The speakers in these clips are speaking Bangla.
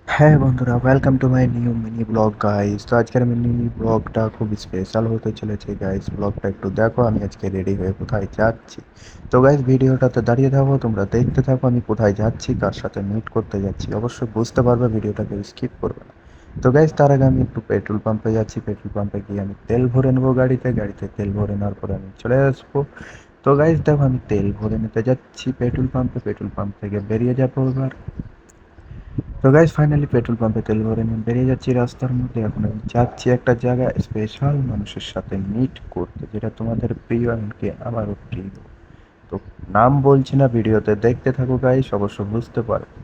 হ্যাঁ বন্ধুরা, welcome to my new mini blog guys. তো আজকের মিনি ব্লগটা খুব স্পেশাল হতে চলেছে গাইস। ব্লগটা একটু দেখো, আমি আজকে রেডি হয়ে কোথায় যাচ্ছি। তো গাইস, ভিডিওটাতে দাঁড়িয়ে থাকো, তোমরা দেখতে থাকো আমি কোথায় যাচ্ছি, কার সাথে মিট করতে যাচ্ছি। অবশ্যই বুঝতে পারবে, ভিডিওটাকে স্কিপ করবে না। তো গাইস, তার আগে আমি একটু পেট্রোল পাম্পে যাচ্ছি। পেট্রোল পাম্পে গিয়ে আমি তেল ভরে নেবো গাড়িতে। গাড়িতে তেল ভরে নেওয়ার পরে আমি চলে আসবো। তো গাইস দেখো, আমি তেল ভরে নিতে যাচ্ছি পেট্রোল পাম্পে। পেট্রোল পাম্প থেকে বেরিয়ে যাবো এবার। তো গাইস, ফাইনালি পেট্রোল পাম্পে তেল ভরে নিয়ে বেরিয়ে যাচ্ছি রাস্তার মধ্যে। এখন আমি যাচ্ছি একটা জায়গায় স্পেশাল মানুষের সাথে মিট করতে, যেটা তোমাদের প্রিয়, এমনকি আমারও প্রিয়। তো নাম বলছি না, ভিডিওতে দেখতে থাকো গাইস, অবশ্য বুঝতে পারবে।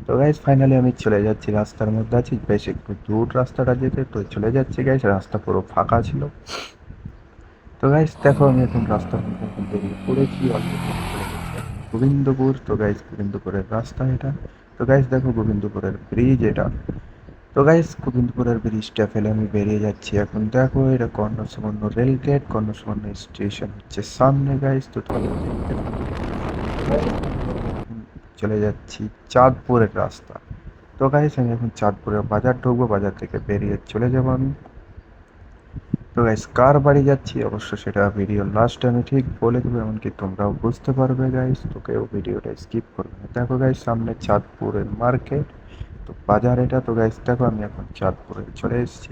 তো গাইস, ফাইনালি আমি চলে যাচ্ছি, রাস্তার মধ্যে আছি, বেশ একটু দূর রাস্তাটা যেতে। তো চলে যাচ্ছি গাইস, রাস্তা পুরো ফাঁকা ছিল। তো গাইস দেখো, আমি এখন রাস্তার মধ্যে এখন বেরিয়ে পড়েছি অলরেডি। চলে গেছি এখন গোবিন্দপুর। তো গাইস, গোবিন্দপুরের রাস্তা এটা। তো গাইস দেখো, গোবিন্দপুরের ব্রিজ এটা। তো গাইস, গোবিন্দপুরের ব্রিজটা ফেলে আমি বেরিয়ে যাচ্ছি এখন। দেখো, এটা Karnasubarna rail gate, Karnasubarna station হচ্ছে সামনে গাইস। তো তোমরা দেখতে থাকো। তো guys, এখন চলে যাচ্ছি চাঁদপুরের রাস্তা। তো গাইস, আমি এখন চাঁদপুরের বাজার ঢুকবো, বাজার থেকে বেরিয়ে চলে যাবো আমি। তো গাইস, কার বাড়ি যাচ্ছি অবশ্য সেটা ভিডিও লাস্টে আমি ঠিক বলে দেবো, এমনকি তোমরাও বুঝতে পারবে গাইস। তো কেউ ভিডিওটা স্কিপ করবে না। দেখো গাইস, সামনে চাঁদপুরের মার্কেট, তো বাজার এটা। তো গাইস দেখো, আমি এখন চাঁদপুরে চলে এসেছি।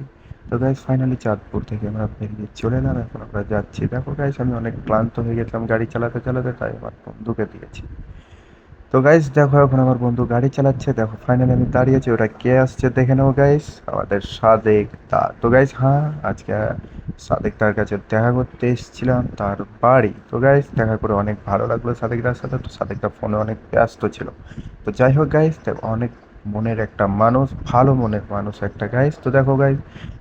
তো গাইস, ফাইনালি চাঁদপুর থেকে আমরা বেরিয়ে চলে এলাম। এখন আমরা যাচ্ছি। দেখো গাইস, আমি অনেক ক্লান্ত হয়ে গেছিলাম গাড়ি চালাতে চালাতে, তাই আমার বন্ধুকে দিয়েছি। তো গাইস দেখো, এখন আমার বন্ধু গাড়ি চালাচ্ছে। দেখো ফাইনালি আমি দাঁড়িয়েছি, ওটা কে আসছে দেখে নাও গাইস, আমাদের সাদেক দা। তো গাইস হ্যাঁ, আজকে সাদেক দার কাছে দেখা করতে এসেছিলাম, তার বাড়ি। তো গাইস, দেখা করে অনেক ভালো লাগলো সাদেক দার সাথে। তো সাদেক দা ফোনে অনেক ব্যস্ত ছিল। তো যাই হোক গাইস, দেখো অনেক মনের একটা মানুষ, ভালো মনের মানুষ একটা গাইস। তো দেখো গাইস,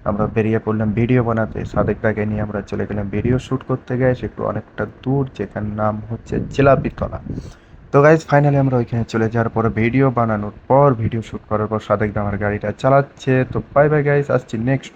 আমরা বেরিয়ে পড়লাম ভিডিও বানাতে। সাদেক দাকে নিয়ে আমরা চলে গেলাম ভিডিও শ্যুট করতে গাইস, একটু অনেকটা দূর, যেখানে নাম হচ্ছে জিলাপিতলা। তো গাইজ ফাইনালি আমরা ওইখানে চলে যাওয়ার পরে ভিডিও বানানোর পর, ভিডিও শ্যুট করার পর সাদেক দা আমার গাড়িটা চালাচ্ছে। তো বাই বাই গাইজ, আসছি নেক্সট।